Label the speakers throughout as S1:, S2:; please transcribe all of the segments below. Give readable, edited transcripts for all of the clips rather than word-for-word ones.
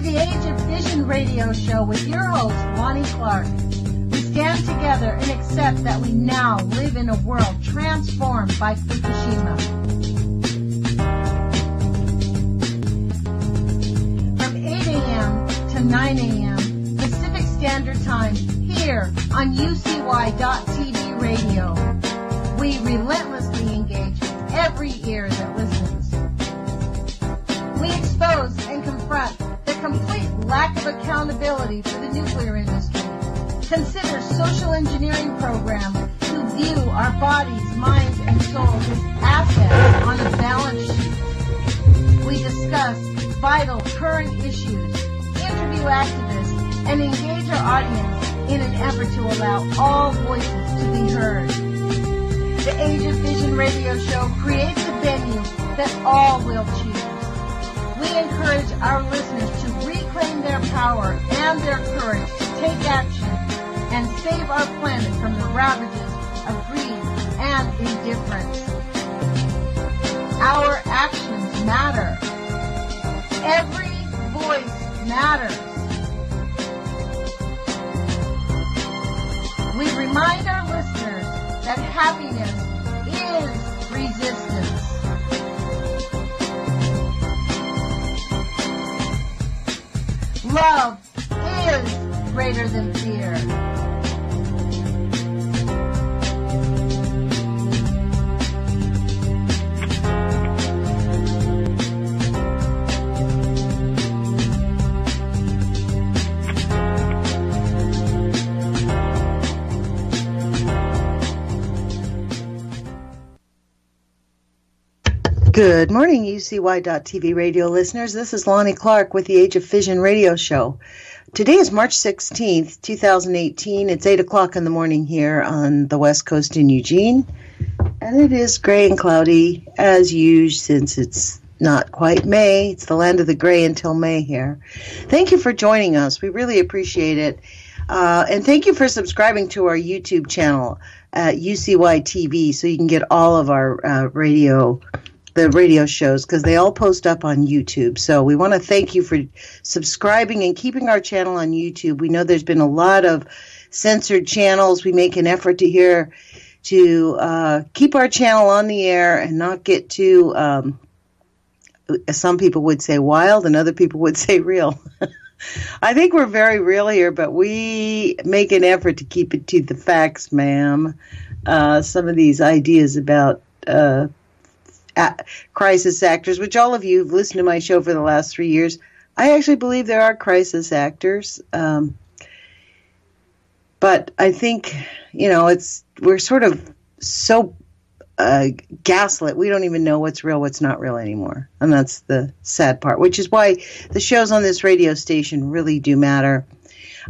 S1: the Age of Fission radio show with your host, Lonnie Clark. We stand together and accept that we now live in a world transformed by Fukushima. From 8 a.m. to 9 a.m. Pacific Standard Time here on UCY.TV radio. We relentlessly engage every ear that listens. We expose and confront the complete lack of accountability for the nuclear industry. Consider social engineering programs who view our bodies, minds, and souls as assets on a balance sheet. We discuss vital current issues, interview activists, and engage our audience in an effort to allow all voices to be heard. The Age of Fission radio show creates a venue that all will choose. We encourage our listeners to reclaim their power and their courage to take action and save our planet from the ravages of greed and indifference. Our actions matter. Every voice matters. We remind our listeners that happiness is resistance. Love is greater than fear. Good morning, UCY.TV radio listeners. This is Lonnie Clark with the Age of Fission radio show. Today is March 16th, 2018. It's 8 o'clock in the morning here on the West Coast in Eugene. And it is gray and cloudy, as usual, since it's not quite May. It's the land of the gray until May here. Thank you for joining us. We really appreciate it. And thank you for subscribing to our YouTube channel at UCY TV so you can get all of our the radio shows, because they all post up on YouTube. So we want to thank you for subscribing and keeping our channel on YouTube. We know there's been a lot of censored channels. We make an effort to keep our channel on the air and not get too, some people would say wild and other people would say real. I think we're very real here, but we make an effort to keep it to the facts, ma'am. Some of these ideas about crisis actors, which all of you who've listened to my show for the last 3 years, I actually believe there are crisis actors. But I think, we're sort of so gaslit. We don't even know what's real, what's not real anymore. And that's the sad part, which is why the shows on this radio station really do matter.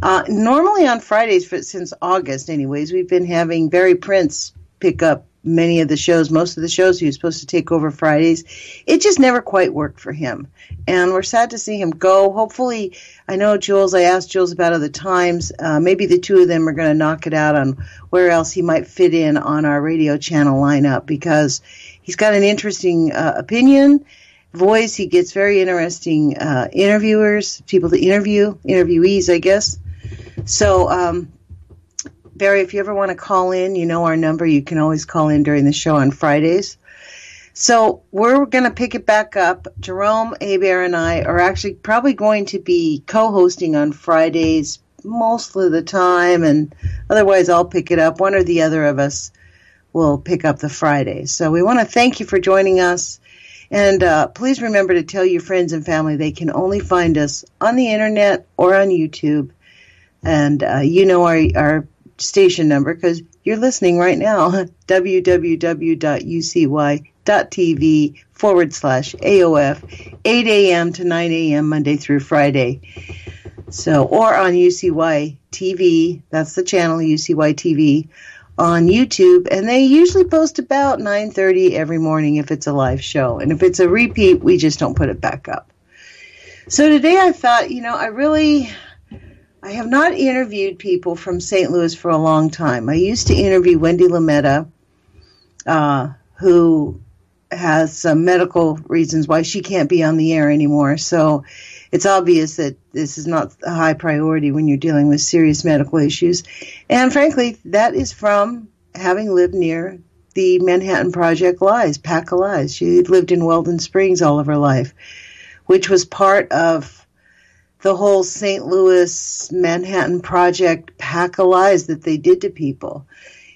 S1: Normally on Fridays, since August anyways, we've been having Barry Prince pick up many of the shows, most of the shows he was supposed to take over Fridays. It just never quite worked for him. And we're sad to see him go. Hopefully, I know I asked Jules about other times. Maybe the two of them are going to knock it out on where else he might fit in on our radio channel lineup, because he's got an interesting opinion, voice. He gets very interesting interviewers, people to interviewees, I guess. So, Barry, if you ever want to call in, you know our number. You can always call in during the show on Fridays. So we're going to pick it back up. Jerome, Hebert, and I are actually probably going to be co-hosting on Fridays most of the time, and otherwise I'll pick it up. One or the other of us will pick up the Fridays. So we want to thank you for joining us. And please remember to tell your friends and family they can only find us on the Internet or on YouTube. And our station number, because you're listening right now, www.ucy.tv/AOF, 8 a.m. to 9 a.m. Monday through Friday. So, or on UCY TV, that's the channel, UCY TV, on YouTube, and they usually post about 9:30 every morning if it's a live show. And if it's a repeat, we just don't put it back up. So today I thought, I have not interviewed people from St. Louis for a long time. I used to interview Wendy Lametta, who has some medical reasons why she can't be on the air anymore. So It's obvious that this is not a high priority when you're dealing with serious medical issues. And frankly, that is from having lived near the Manhattan Project lies, Pack of Lies. She lived in Weldon Springs all of her life, which was part of the whole St. Louis Manhattan Project Pack of Lies that they did to people.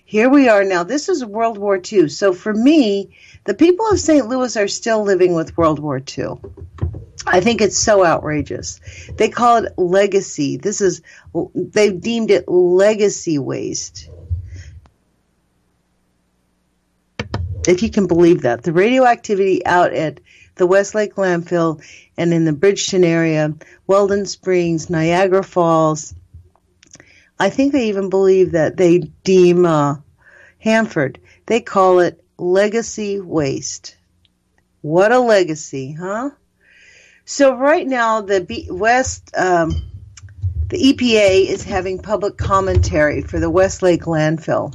S1: Here we are now. This is World War II. So for me, the people of St. Louis are still living with World War II. I think it's so outrageous. They call it legacy. They've deemed it legacy waste. If you can believe that. The radioactivity out at the Westlake landfill and in the Bridgeton area, Weldon Springs, Niagara Falls, I think they even believe that they deem Hanford, they call it legacy waste. What a legacy, huh? So right now, the EPA is having public commentary for the Westlake landfill,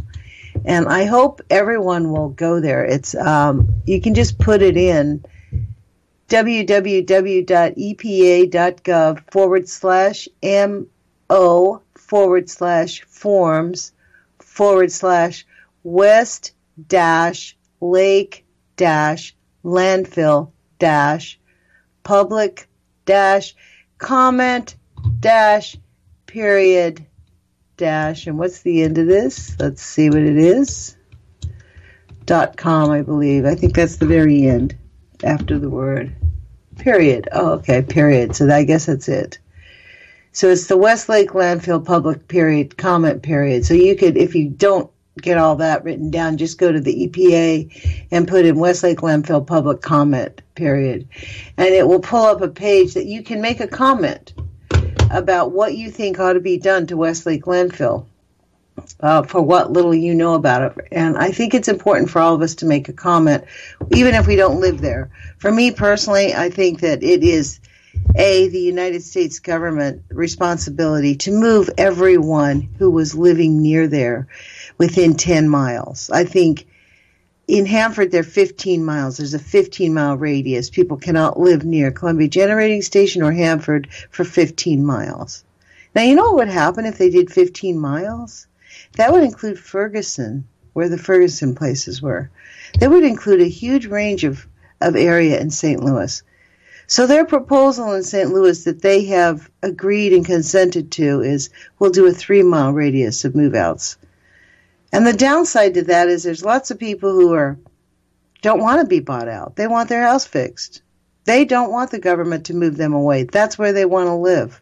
S1: and I hope everyone will go there. It's you can just put it in www.epa.gov/mo/west-lake-land-fill-public-comment-period- and what's the end of this? Let's see what it is. .com, I believe. I think that's the very end after the word. Period. Oh, okay, period. So I guess that's it. So it's the Westlake landfill public period comment period. So you could, if you don't get all that written down, just go to the EPA and put in Westlake landfill public comment period. And it will pull up a page that you can make a comment about what you think ought to be done to Westlake landfill. For what little you know about it. And I think it's important for all of us to make a comment, even if we don't live there. For me personally, I think that it is, the United States government responsibility to move everyone who was living near there within 10 miles. I think in Hanford, they're 15 miles. There's a 15-mile radius. People cannot live near Columbia Generating Station or Hanford for 15 miles. Now, you know what would happen if they did 15 miles? That would include Ferguson, where the Ferguson places were. That would include a huge range of area in St. Louis. So their proposal in St. Louis that they have agreed and consented to is we'll do a 3-mile radius of move-outs. And the downside to that is there's lots of people who don't want to be bought out. They want their house fixed. They don't want the government to move them away. That's where they want to live.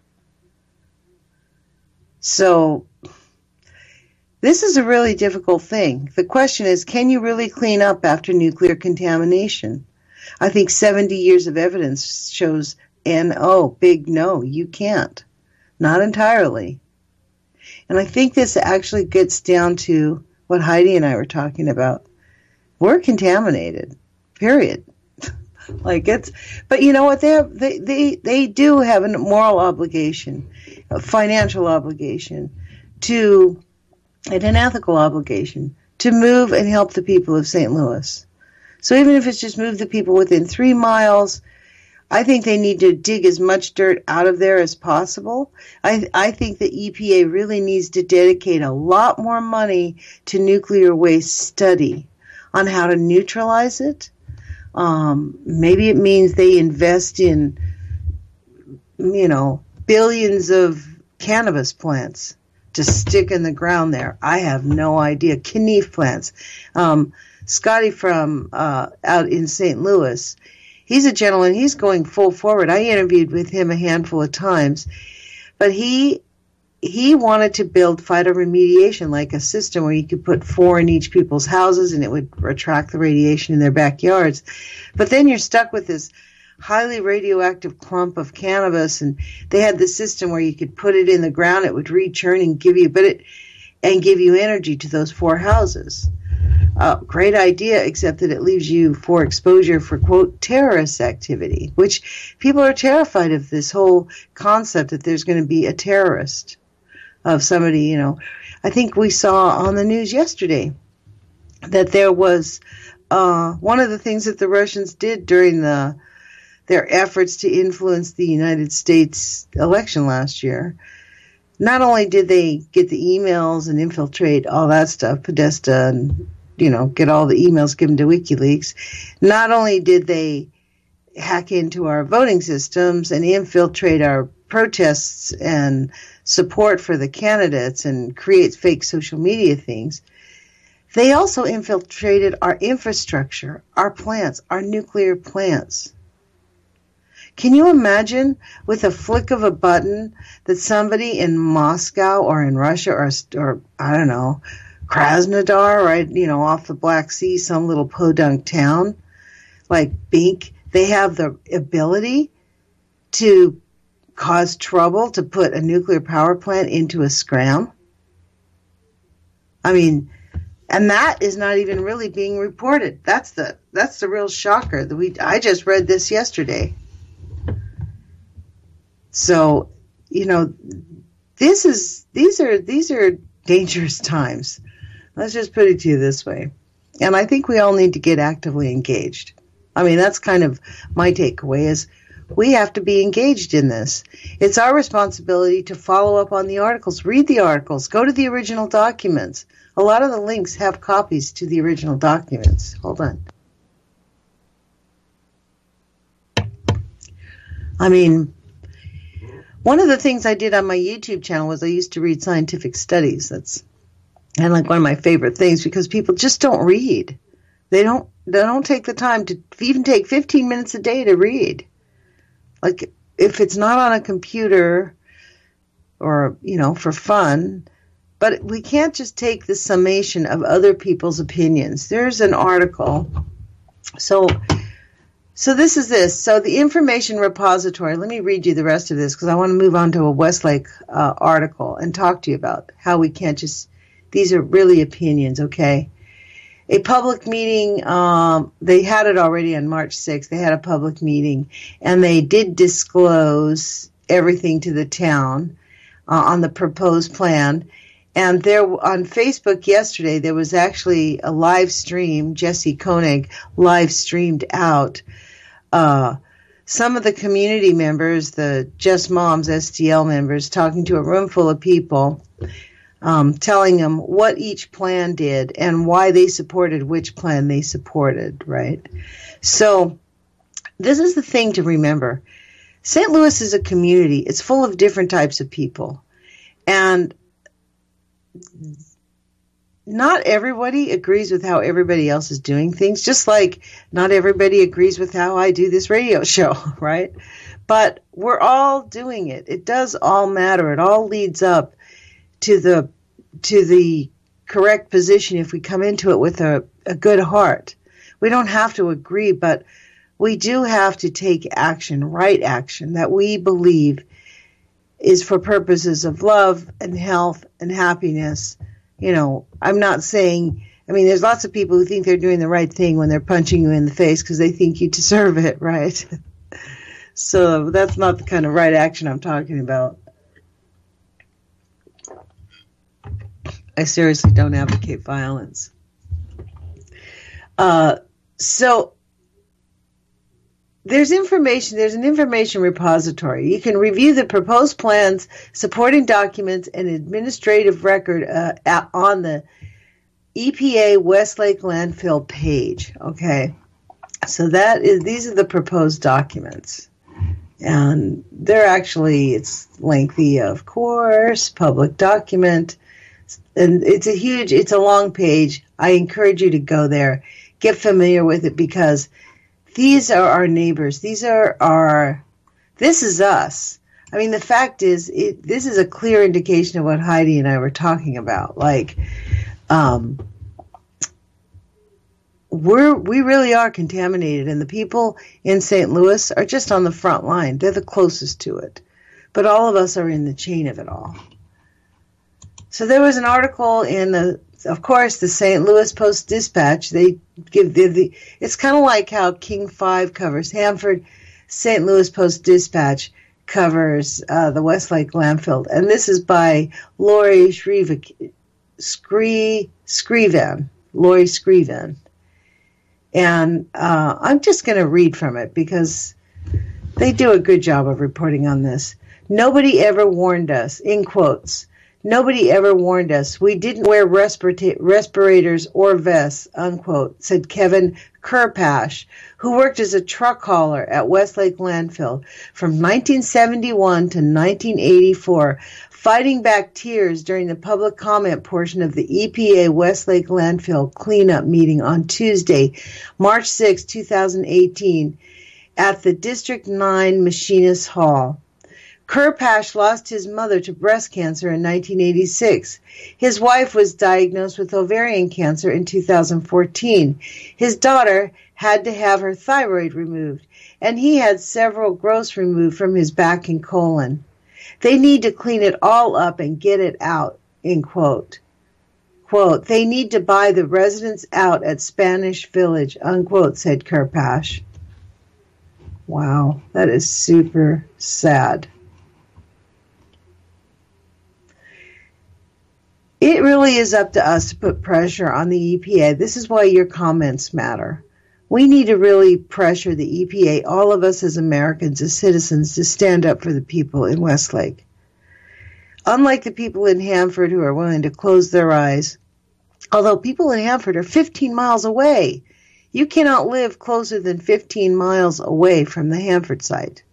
S1: So this is a really difficult thing. The question is, can you really clean up after nuclear contamination? I think 70 years of evidence shows big no, you can't. Not entirely. And I think this actually gets down to what Heidi and I were talking about. We're contaminated, period. But you know what? They do have a moral obligation, a financial obligation, and an ethical obligation to move and help the people of St. Louis. So even if it's just move the people within 3 miles, I think they need to dig as much dirt out of there as possible. I think the EPA really needs to dedicate a lot more money to nuclear waste study on how to neutralize it. Maybe it means they invest in, billions of cannabis plants to stick in the ground there. I have no idea. Knife plants. Scotty from out in St. Louis, he's a gentleman. He's going full forward. I interviewed with him a handful of times, but he wanted to build phytoremediation, like a system where you could put 4 in each people's houses and it would attract the radiation in their backyards. But then you're stuck with this highly radioactive clump of cannabis, and they had the system where you could put it in the ground, it would rechurn and give you energy to those 4 houses. Great idea, except that it leaves you for exposure for, quote, terrorist activity, which people are terrified of this whole concept that there's going to be a terrorist of somebody, I think we saw on the news yesterday that there was one of the things that the Russians did during the their efforts to influence the United States election last year. Not only did they get the emails and infiltrate all that stuff, Podesta, and, get all the emails given to WikiLeaks, not only did they hack into our voting systems and infiltrate our protests and support for the candidates and create fake social media things, they also infiltrated our infrastructure, our plants, our nuclear plants. Can you imagine with a flick of a button that somebody in Moscow or in Russia or I don't know, Krasnodar, right, off the Black Sea, some little podunk town like Bink, they have the ability to cause trouble, to put a nuclear power plant into a scram? I mean, and that is not even really being reported. That's the real shocker. I just read this yesterday. So, these are dangerous times. Let's just put it to you this way. And I think we all need to get actively engaged. I mean, that's kind of my takeaway is we have to be engaged in this. It's our responsibility to follow up on the articles, read the articles, go to the original documents. A lot of the links have copies to the original documents. Hold on. I mean, one of the things I did on my YouTube channel was I used to read scientific studies. That's one of my favorite things because people just don't read. They don't take the time to even take 15 minutes a day to read. Like if it's not on a computer or, for fun, but we can't just take the summation of other people's opinions. There's an article. So this is this. So the information repository, let me read you the rest of this because I want to move on to a Westlake article and talk to you about how we can't just, these are really opinions, okay? A public meeting, they had it already on March 6th. They had a public meeting, and they did disclose everything to the town on the proposed plan. And there on Facebook yesterday, there was actually a live stream. Jesse Koenig live streamed out some of the community members, the Just Moms STL members, talking to a room full of people, telling them what each plan did and why they supported which plan they supported, right? So this is the thing to remember. St. Louis is a community. It's full of different types of people. And not everybody agrees with how everybody else is doing things, just like not everybody agrees with how I do this radio show, right? But we're all doing it. It does all matter. It all leads up to the correct position if we come into it with a good heart. We don't have to agree, but we do have to take action, right action, that we believe is for purposes of love and health and happiness. I'm not saying, there's lots of people who think they're doing the right thing when they're punching you in the face because they think you deserve it, right? So that's not the kind of right action I'm talking about. I seriously don't advocate violence. So there's an information repository. You can review the proposed plans, supporting documents, and administrative record on the EPA Westlake landfill page. Okay, so these are the proposed documents, and it's lengthy, of course, public document. And it's a long page. I encourage you to go there, get familiar with it, because these are our neighbors. This is us. The fact is, this is a clear indication of what Heidi and I were talking about. We really are contaminated, and the people in St. Louis are just on the front line. They're the closest to it. But all of us are in the chain of it all. So there was an article in of course, the St. Louis Post-Dispatch. They give it's kind of like how King 5 covers Hanford. St. Louis Post-Dispatch covers the Westlake landfill, and this is by Lori Scriven. Lori Scriven, and I'm just going to read from it because They do a good job of reporting on this. Nobody ever warned us, in quotes. Nobody ever warned us. We didn't wear respirators or vests, unquote, said Kevin Kerpash, who worked as a truck hauler at Westlake Landfill from 1971 to 1984, fighting back tears during the public comment portion of the EPA Westlake Landfill cleanup meeting on Tuesday, March 6, 2018, at the District 9 Machinist Hall. Kerpash lost his mother to breast cancer in 1986. His wife was diagnosed with ovarian cancer in 2014. His daughter had to have her thyroid removed, and he had several growths removed from his back and colon. They need to clean it all up and get it out, end quote. Quote, they need to buy the residents out at Spanish Village, unquote, said Kerpash. Wow, that is super sad. It really is up to us to put pressure on the EPA. This is why your comments matter. We need to really pressure the EPA, all of us as Americans, as citizens, to stand up for the people in Westlake. Unlike the people in Hanford who are willing to close their eyes, although people in Hanford are 15 miles away. You cannot live closer than 15 miles away from the Hanford site.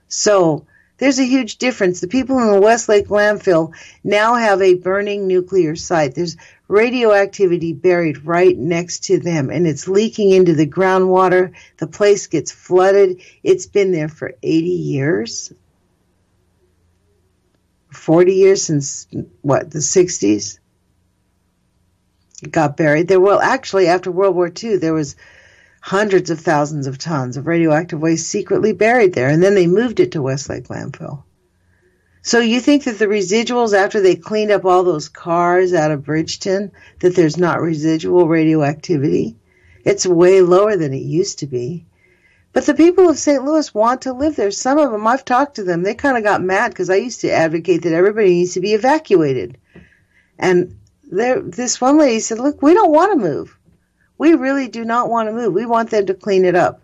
S1: So there's a huge difference. The people in the Westlake landfill now have a burning nuclear site. There's radioactivity buried right next to them, and it's leaking into the groundwater. The place gets flooded. It's been there for 80 years. 40 years since, the 60s? It got buried there. Well, actually, after World War II, there was hundreds of thousands of tons of radioactive waste secretly buried there, and then they moved it to Westlake landfill. So you think that the residuals, after they cleaned up all those cars out of Bridgeton, that there's not residual radioactivity? It's way lower than it used to be. But the people of St. Louis want to live there. Some of them, I've talked to them, they kind of got mad because I used to advocate that everybody needs to be evacuated. And this one lady said, look, we don't want to move. We really do not want to move. We want them to clean it up.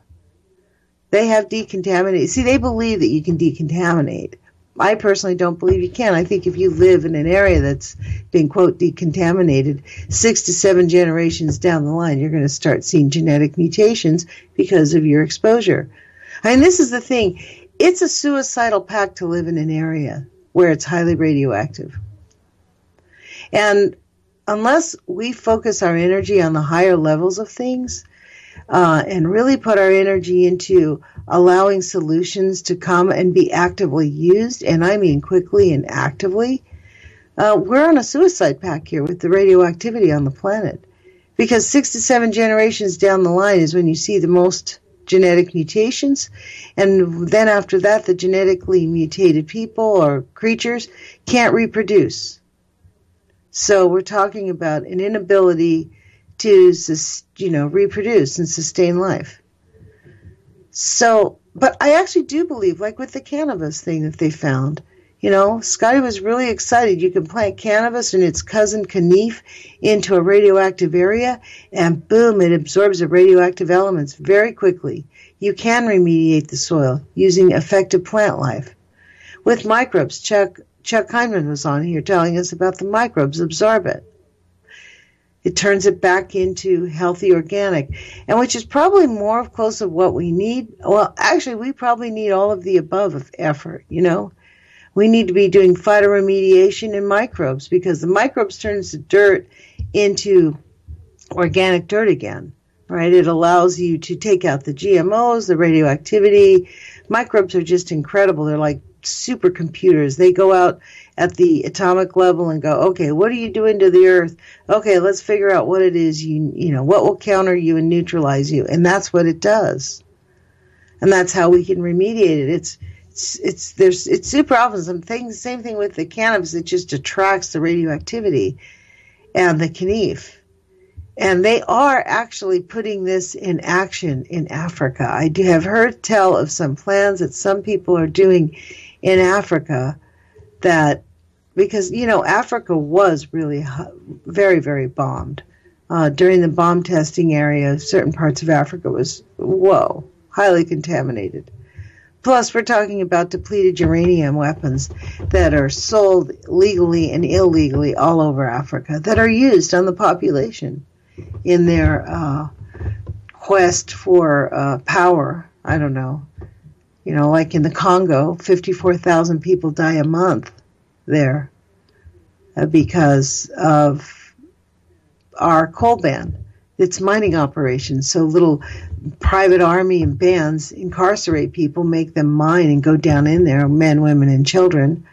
S1: They have decontaminated. See, they believe that you can decontaminate. I personally don't believe you can. I think if you live in an area that's been, quote, decontaminated, 6 to 7 generations down the line, you're going to start seeing genetic mutations because of your exposure. I mean, this is the thing. It's a suicidal pact to live in an area where it's highly radioactive. And unless we focus our energy on the higher levels of things and really put our energy into allowing solutions to come and be actively used, and I mean quickly and actively, we're on a suicide pact here with the radioactivity on the planet. Because 6 to 7 generations down the line is when you see the most genetic mutations, and then after that, the genetically mutated people or creatures can't reproduce. So we're talking about an inability to, reproduce and sustain life. So, but I actually do believe, like with the cannabis thing that they found, Scotty was really excited. You can plant cannabis and its cousin Canif into a radioactive area, and boom, it absorbs the radioactive elements very quickly. You can remediate the soil using effective plant life. With microbes, Chuck Hyman was on here telling us about the microbes absorb it. It turns it back into healthy organic, and which is probably more close to what we need. Well, actually, we probably need all of the above of effort, We need to be doing phytoremediation in microbes because the microbes turns the dirt into organic dirt again, right? It allows you to take out the GMOs, the radioactivity. Microbes are just incredible. They're like supercomputers. They go out at the atomic level and go, okay, what are you doing to the earth? Okay, let's figure out what it is, what will counter you and neutralize you. And that's what it does. And that's how we can remediate it. It's super awesome. Same thing with the cannabis. It just attracts the radioactivity and the Canif. And they are actually putting this in action in Africa. I do have heard tell of some plans that some people are doing in Africa that, because, Africa was really very, very bombed. During the bomb testing area, certain parts of Africa was, highly contaminated. Plus, we're talking about depleted uranium weapons that are sold legally and illegally all over Africa that are used on the population in their quest for power. I don't know. You know, like in the Congo, 54,000 people die a month there because of our coal ban. It's mining operations. So little private army and bands incarcerate people, make them mine and go down in there, men, women, and children.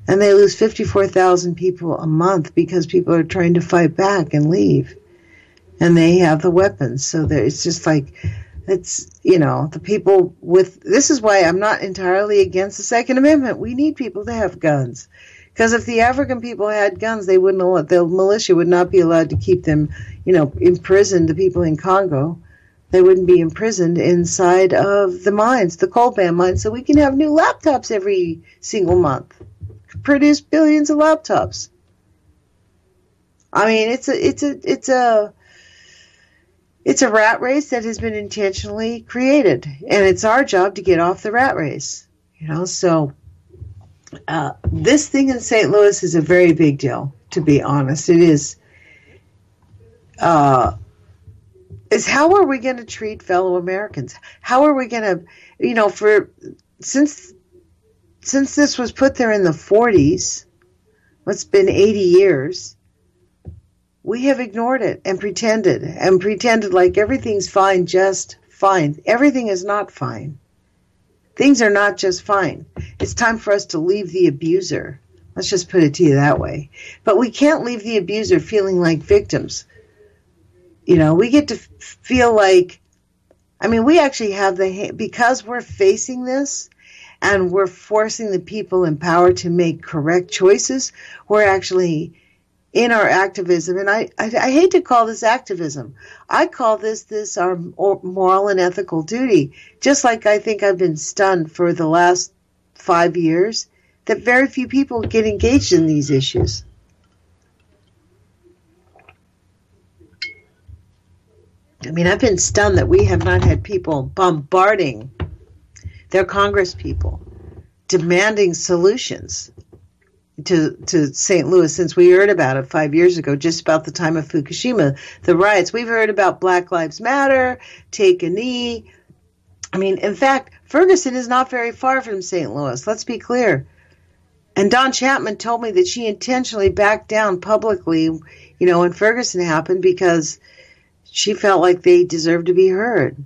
S1: And they lose 54,000 people a month because people are trying to fight back and leave. And they have the weapons. So it's just like, it's, you know, the people with, this is why I'm not entirely against the Second Amendment. We need people to have guns. Because if the African people had guns, they wouldn't allow, the militia would not be allowed to keep them, you know, imprisoned, the people in Congo. They wouldn't be imprisoned inside of the mines, the coal ban mines, so we can have new laptops every single month. Produce billions of laptops. I mean, it's a rat race that has been intentionally created, and it's our job to get off the rat race. You know, so this thing in St. Louis is a very big deal, to be honest. It is. Is how are we going to treat fellow Americans? How are we going to, you know, since this was put there in the 40s, it's been 80 years, we have ignored it and pretended like everything's fine, just fine. Everything is not fine. Things are not just fine. It's time for us to leave the abuser. Let's just put it to you that way. But we can't leave the abuser feeling like victims. You know, we get to feel like, I mean, we actually have because we're facing this and we're forcing the people in power to make correct choices, we're actually in our activism. And I hate to call this activism. I call this our moral and ethical duty. Just like I think I've been stunned for the last 5 years that very few people get engaged in these issues. I mean, I've been stunned that we have not had people bombarding their Congress people, demanding solutions to St. Louis since we heard about it 5 years ago, just about the time of Fukushima, the riots. We've heard about Black Lives Matter, Take a Knee. I mean, in fact, Ferguson is not very far from St. Louis. Let's be clear. And Don Chapman told me that she intentionally backed down publicly, you know, when Ferguson happened because she felt like they deserved to be heard.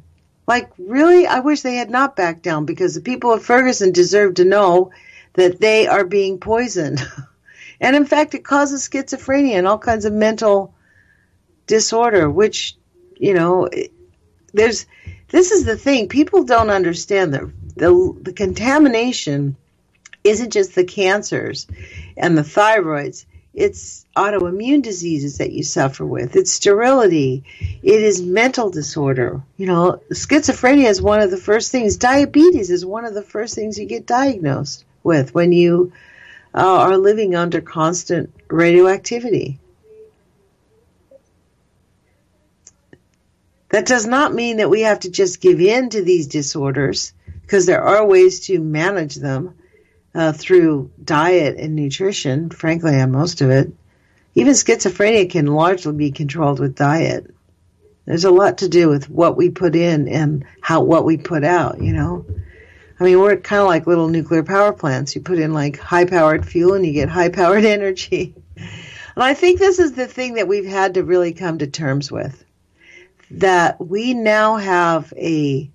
S1: Like, really? I wish they had not backed down because the people of Ferguson deserve to know that they are being poisoned. And in fact, it causes schizophrenia and all kinds of mental disorder, which, you know, this is the thing. People don't understand that the contamination isn't just the cancers and the thyroids. It's autoimmune diseases that you suffer with. It's sterility. It is mental disorder. You know, schizophrenia is one of the first things. Diabetes is one of the first things you get diagnosed with when you are living under constant radioactivity. That does not mean that we have to just give in to these disorders, because there are ways to manage them. Through diet and nutrition, frankly, on most of it. Even schizophrenia can largely be controlled with diet. There's a lot to do with what we put in and what we put out, you know. I mean, we're kind of like little nuclear power plants. You put in like high-powered fuel and you get high-powered energy. And I think this is the thing that we've had to really come to terms with, that we now have a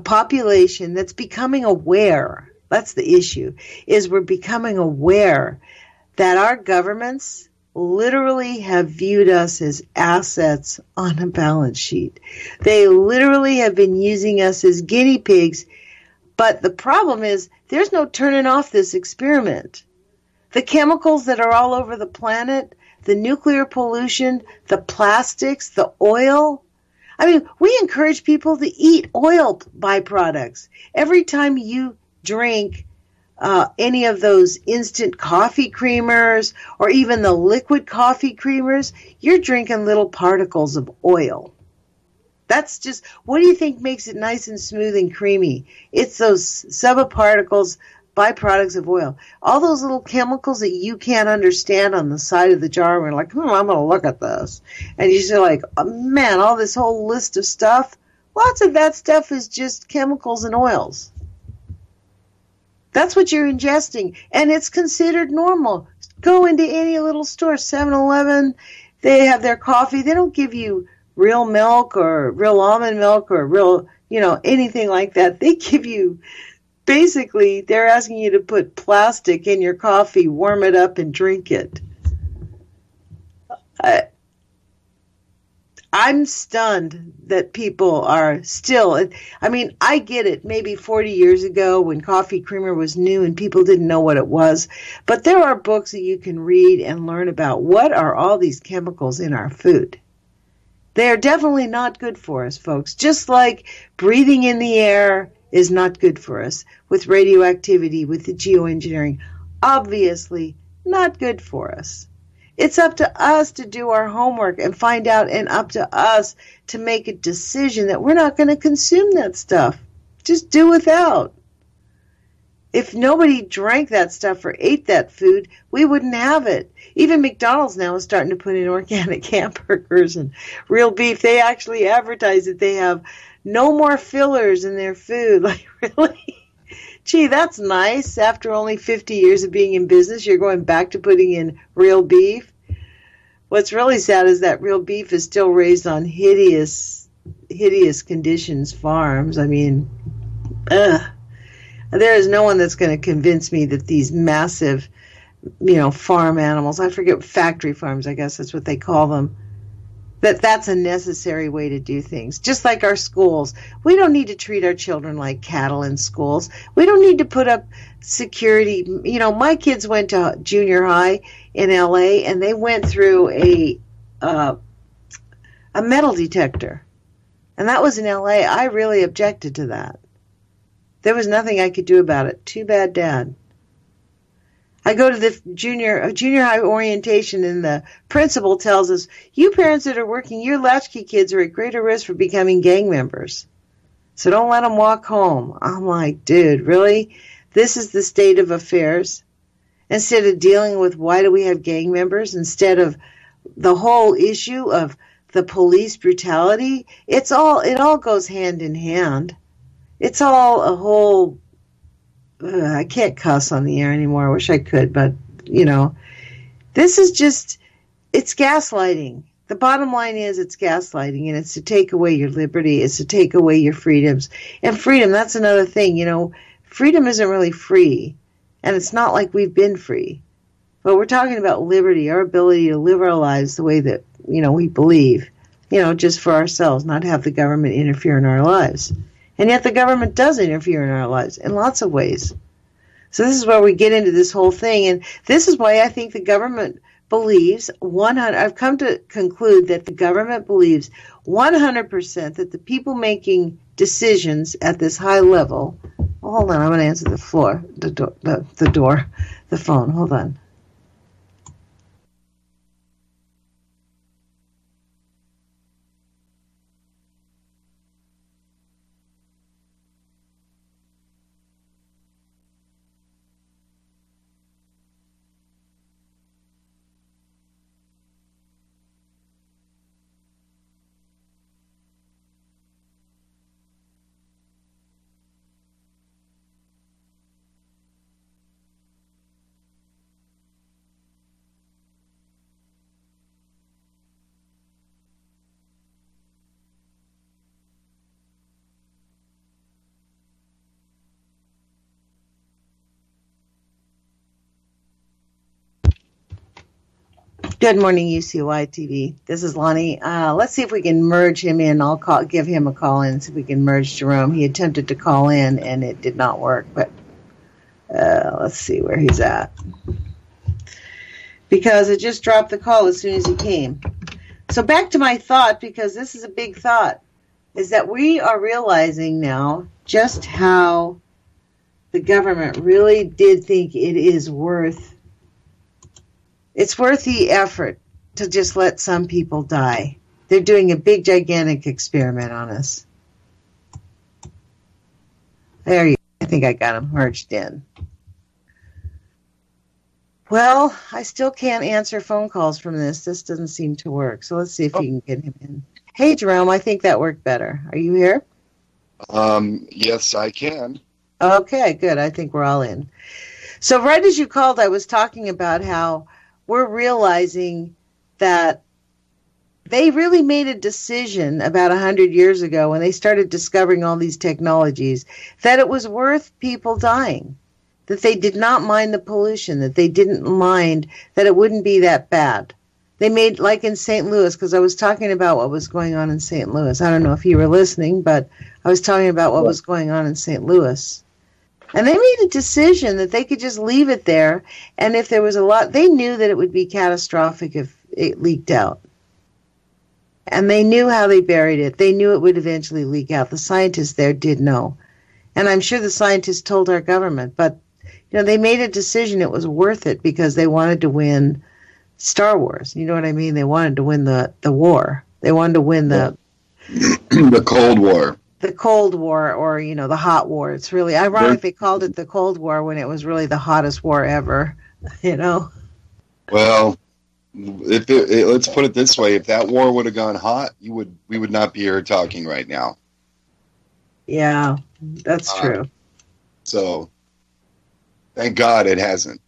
S1: population that's becoming aware. That's the issue, is we're becoming aware that our governments literally have viewed us as assets on a balance sheet. They literally have been using us as guinea pigs. But the problem is there's no turning off this experiment. The chemicals that are all over the planet, the nuclear pollution, the plastics, the oil. I mean, we encourage people to eat oil byproducts. Every time you drink any of those instant coffee creamers or even the liquid coffee creamers, you're drinking little particles of oil. That's just, what do you think makes it nice and smooth and creamy? It's those subparticles, byproducts of oil. All those little chemicals that you can't understand on the side of the jar. We're like, I'm going to look at this. And you're just like, oh, man, all this whole list of stuff. Lots of that stuff is just chemicals and oils. That's what you're ingesting. And it's considered normal. Go into any little store, 7-Eleven, they have their coffee. They don't give you real milk or real almond milk or real, anything like that. They give you, basically, they're asking you to put plastic in your coffee, warm it up, and drink it. I'm stunned that people are still, I get it, maybe 40 years ago when coffee creamer was new and people didn't know what it was, but there are books that you can read and learn about what are all these chemicals in our food. They are definitely not good for us, folks, just like breathing in the air is not good for us with radioactivity, with the geoengineering. Obviously not good for us. It's up to us to do our homework and find out, and up to us to make a decision that we're not going to consume that stuff. Just do without. If nobody drank that stuff or ate that food, we wouldn't have it. Even McDonald's now is starting to put in organic hamburgers and real beef. They actually advertise that they have no more fillers in their food. Like, really? Gee, that's nice. After only 50 years of being in business, you're going back to putting in real beef. What's really sad is that real beef is still raised on hideous conditions farms. There is no one that's going to convince me that these massive, farm animals, I forget, factory farms, I guess that's what they call them, that's a necessary way to do things. Just like our schools. We don't need to treat our children like cattle in schools. We don't need to put up security. My kids went to junior high in LA and they went through a metal detector. And that was in LA. I really objected to that. There was nothing I could do about it. Too bad, Dad. I go to the junior high orientation, and the principal tells us, you parents that are working, your latchkey kids are at greater risk for becoming gang members. So don't let them walk home. I'm like, dude, really? This is the state of affairs? Instead of dealing with why do we have gang members, instead of the whole issue of the police brutality, it all goes hand in hand. It's all a whole... I can't cuss on the air anymore. I wish I could, but, this is just, it's gaslighting. The bottom line is it's gaslighting, and it's to take away your liberty. It's to take away your freedoms. And freedom, that's another thing, freedom isn't really free, and it's not like we've been free. But we're talking about liberty, our ability to live our lives the way that, we believe, just for ourselves, not have the government interfere in our lives. And yet the government does interfere in our lives in lots of ways. So this is where we get into this whole thing. And this is why I think the government believes I've come to conclude that the government believes 100% that the people making decisions at this high level. Well, hold on, I'm going to answer the phone. Hold on. Good morning, UCY TV. This is Lonnie. Let's see if we can merge him in. I'll give him a call in, see if we can merge Jerome. He attempted to call in, and it did not work. But let's see where he's at. Because it just dropped the call as soon as he came. So back to my thought, because this is a big thought, is that we are realizing now just how the government really did think it is worth the effort to just let some people die. They're doing a big, gigantic experiment on us. There you go. I think I got him merged in. Well, I still can't answer phone calls from this. This doesn't seem to work. So let's see if you can get him in. Hey, Jerome, I think that worked better. Are you here?
S2: Yes, I can.
S1: Okay, good. I think we're all in. So right as you called, I was talking about how we're realizing that they really made a decision about 100 years ago when they started discovering all these technologies that it was worth people dying, that they did not mind the pollution, that they didn't mind, that it wouldn't be that bad. They made, like in St. Louis, because I was talking about what was going on in St. Louis. I don't know if you were listening, but I was talking about what was going on in St. Louis. And they made a decision that they could just leave it there, and if there was a lot, they knew that it would be catastrophic if it leaked out. And they knew how they buried it. They knew it would eventually leak out. The scientists there did know. And I'm sure the scientists told our government, but they made a decision it was worth it because they wanted to win Star Wars. You know what I mean? They wanted to win the war. They wanted to win the
S2: Cold War.
S1: The Cold War, or, the hot war. It's really ironic they called it the Cold War when it was really the hottest war ever,
S2: Well, let's put it this way. If that war would have gone hot, we would not be here talking right now.
S1: Yeah, that's true.
S2: So, thank God it hasn't.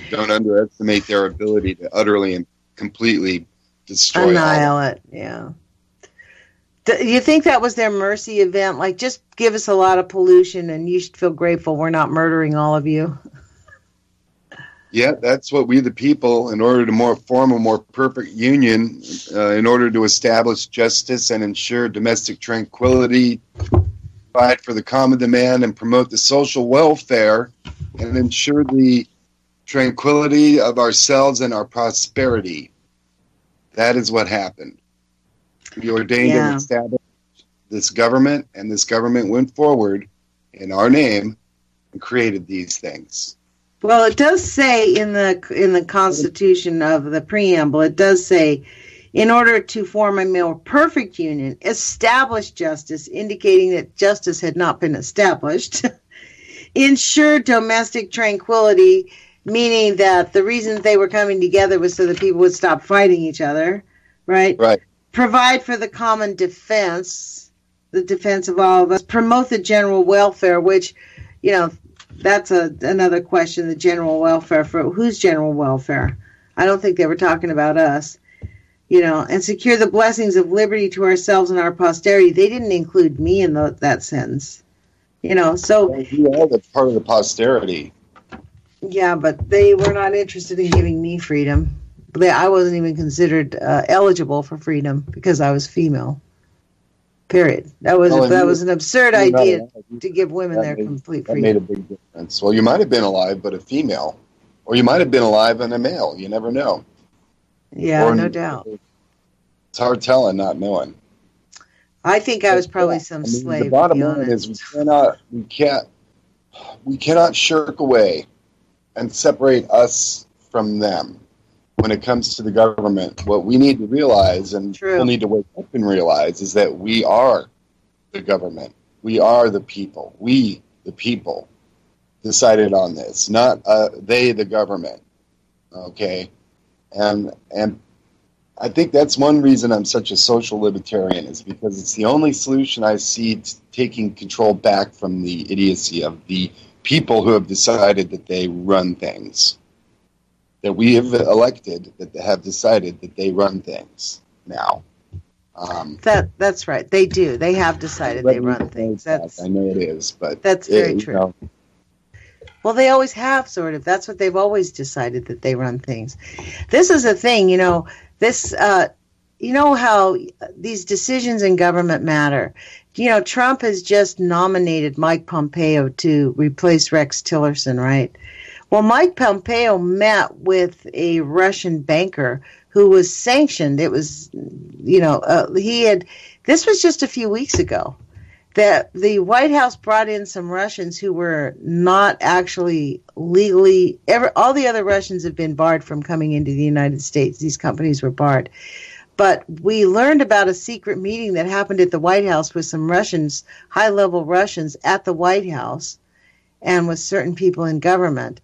S2: Don't underestimate their ability to utterly and completely destroy
S1: annihilate. Yeah. Do you think that was their mercy event? Like, just give us a lot of pollution and you should feel grateful we're not murdering all of you?
S2: Yeah, that's what we the people, in order to form a more perfect union, in order to establish justice and ensure domestic tranquility, provide for the common demand and promote the social welfare, and ensure the tranquility of ourselves and our prosperity. That is what happened. We ordained and established this government, and this government went forward in our name and created these things.
S1: Well, it does say in the Constitution of the preamble, it does say, in order to form a more perfect union, establish justice, indicating that justice had not been established, ensure domestic tranquility, meaning that the reason they were coming together was so that people would stop fighting each other, right?
S2: Right.
S1: Provide for the common defense, the defense of all of us, promote the general welfare, which, that's another question, the general welfare. For whose general welfare? I don't think they were talking about us. And secure the blessings of liberty to ourselves and our posterity. They didn't include me in that sentence. So...
S2: You are the part of the posterity.
S1: Yeah, but they were not interested in giving me freedom. I wasn't even considered eligible for freedom because I was female. Period. That was an absurd idea to give women their complete freedom.
S2: That made a big difference. Well, you might have been alive, but a female. Or you might have been alive and a male. You never know.
S1: Yeah, no doubt.
S2: It's hard telling, not knowing.
S1: I think I was probably some slave.
S2: The bottom line is we cannot shirk away and separate us from them. When it comes to the government, what we need to realize, and people need to wake up and realize, is that we are the government. We are the people. We, the people, decided on this, not they, the government. Okay? And I think that's one reason I'm such a social libertarian, is because it's the only solution I see to taking control back from the idiocy of the people who have decided that they run things. That we have elected, that have decided that they run things now.
S1: That's right. They do. They have decided they run things.
S2: I know it is, but
S1: that's very true. Well, they always have, sort of. That's what they've always decided, that they run things. This is a thing, This, how these decisions in government matter. Trump has just nominated Mike Pompeo to replace Rex Tillerson, right? Well, Mike Pompeo met with a Russian banker who was sanctioned. It was, this was just a few weeks ago, that the White House brought in some Russians who were not actually legally, all the other Russians have been barred from coming into the United States. These companies were barred. But we learned about a secret meeting that happened at the White House with some Russians, high-level Russians at the White House and with certain people in government.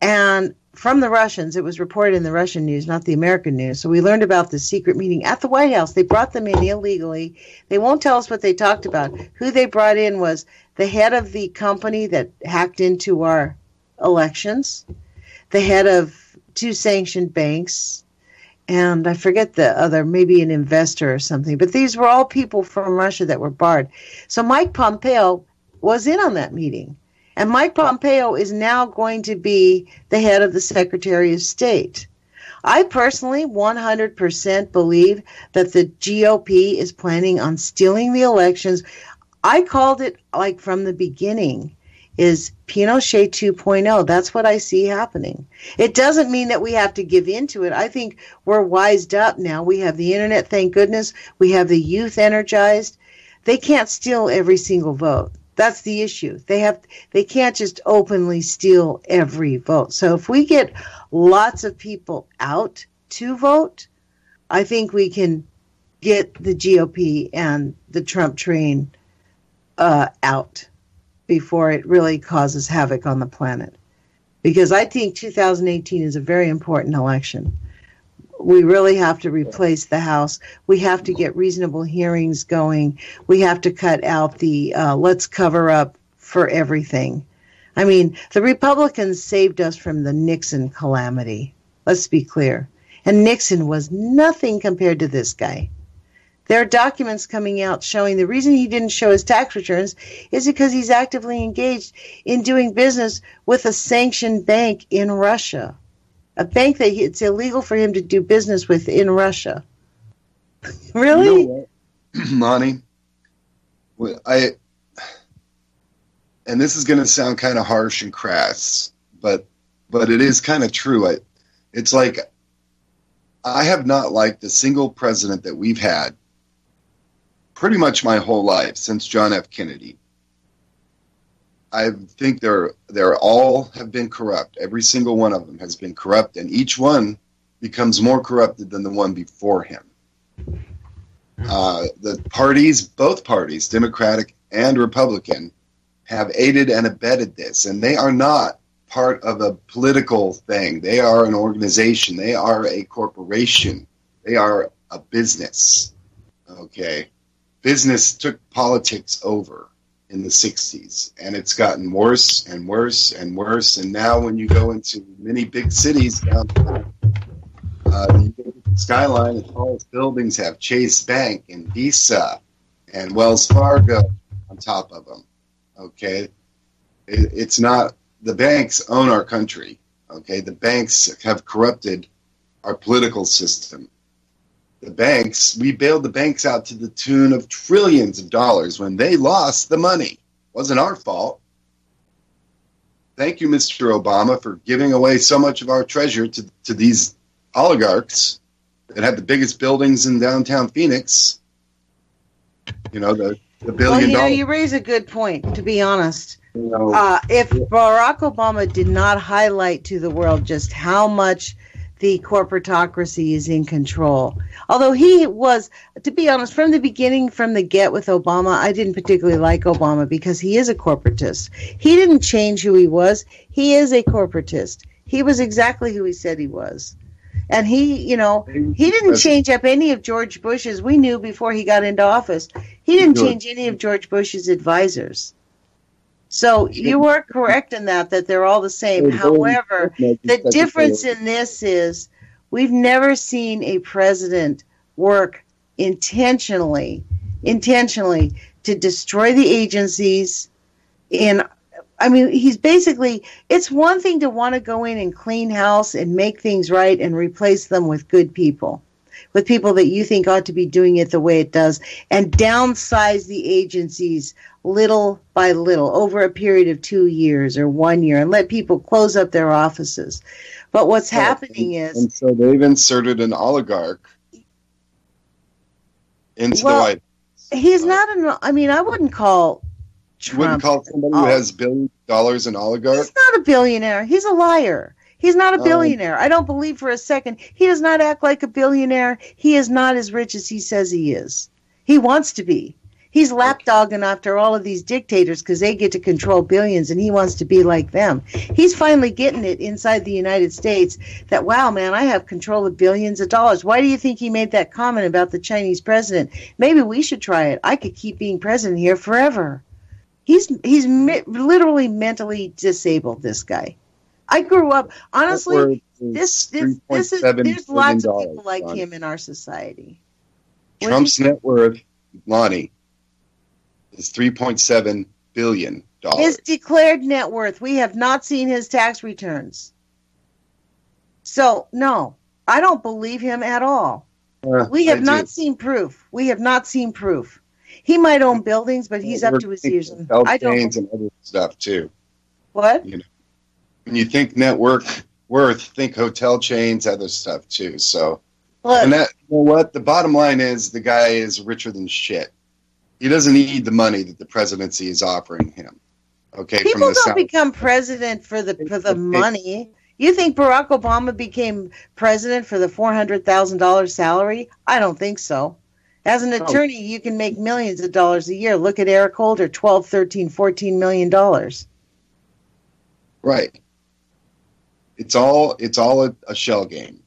S1: And from the Russians, it was reported in the Russian news, not the American news. So we learned about the secret meeting at the White House. They brought them in illegally. They won't tell us what they talked about. Who they brought in was the head of the company that hacked into our elections, the head of 2 sanctioned banks, and I forget the other, maybe an investor or something. But these were all people from Russia that were barred. So Mike Pompeo was in on that meeting. And Mike Pompeo is now going to be the head of the Secretary of State. I personally 100% believe that the GOP is planning on stealing the elections. I called it, like, from the beginning, is Pinochet 2.0. That's what I see happening. It doesn't mean that we have to give in to it. I think we're wised up now. We have the internet, thank goodness. We have the youth energized. They can't steal every single vote. That's the issue. They can't just openly steal every vote. So if we get lots of people out to vote, I think we can get the GOP and the Trump train out before it really causes havoc on the planet. Because I think 2018 is a very important election. We really have to replace the House. We have to get reasonable hearings going. We have to cut out the let's cover up for everything. I mean, the Republicans saved us from the Nixon calamity. Let's be clear. And Nixon was nothing compared to this guy. There are documents coming out showing the reason he didn't show his tax returns is because he's actively engaged in doing business with a sanctioned bank in Russia. A bank that it's illegal for him to do business with in Russia. Really?
S2: You know what, Lonnie, and this is going to sound kind of harsh and crass, but it is kind of true. It's like I have not liked a single president that we've had pretty much my whole life since John F. Kennedy. I think they're all have been corrupt. Every single one of them has been corrupt, and each one becomes more corrupted than the one before him. The parties, both parties, Democratic and Republican, have aided and abetted this, and they are not part of a political thing. They are an organization. They are a corporation. They are a business. Okay? Business took politics over in the 60s, and it's gotten worse and worse and worse. And now when you go into many big cities downtown, Skyline, the tallest buildings have Chase Bank and Visa and Wells Fargo on top of them. Okay? It's not, the banks own our country. Okay? The banks have corrupted our political system. The banks, we bailed the banks out to the tune of trillions of dollars when they lost the money. It wasn't our fault. Thank you, Mr. Obama, for giving away so much of our treasure to these oligarchs that had the biggest buildings in downtown Phoenix. You know, the $1 billion.
S1: Well, you raise a good point, to be honest. If Barack Obama did not highlight to the world just how much the corporatocracy is in control. Although he was, to be honest, from the beginning, from the get with Obama, I didn't particularly like Obama because he is a corporatist. He didn't change who he was. He is a corporatist. He was exactly who he said he was. And he didn't change up any of George Bush's. We knew before he got into office. He didn't change any of George Bush's advisors. So you are correct in that they're all the same. However, the difference in this is we've never seen a president work intentionally to destroy the agencies. He's basically, it's one thing to want to go in and clean house and make things right and replace them with good people, with people that you think ought to be doing it the way it does, and downsize the agencies little by little over a period of 2 years or 1 year and let people close up their offices. But what's happening is...
S2: And so they've inserted an oligarch into the White House.
S1: He's not I wouldn't call Trump...
S2: You wouldn't call somebody who has $1 billion an oligarch?
S1: He's not a billionaire. He's a liar. He's not a billionaire. I don't believe for a second. He does not act like a billionaire. He is not as rich as he says he is. He wants to be. He's lapdogging after all of these dictators because they get to control billions, and he wants to be like them. He's finally getting it inside the United States that, wow, man, I have control of billions of dollars. Why do you think he made that comment about the Chinese president? Maybe we should try it. I could keep being president here forever. He's literally mentally disabled, this guy. I grew up, honestly, there's lots of people like him in our society.
S2: Trump's net worth, Lonnie, is $3.7 billion.
S1: His declared net worth. We have not seen his tax returns. So, no, I don't believe him at all. We have not seen proof. He might own buildings, but he's up to his ears.
S2: I don't. And other stuff, too.
S1: What?
S2: You know, when you think net worth, think hotel chains, other stuff, too. So, and that, you know what? The bottom line is the guy is richer than shit. He doesn't need the money that the presidency is offering him. Okay,
S1: people don't become president for the money. You think Barack Obama became president for the $400,000 salary? I don't think so. As an attorney, you can make millions of dollars a year. Look at Eric Holder, $12, $13, $14 million.
S2: Right. It's all a shell game.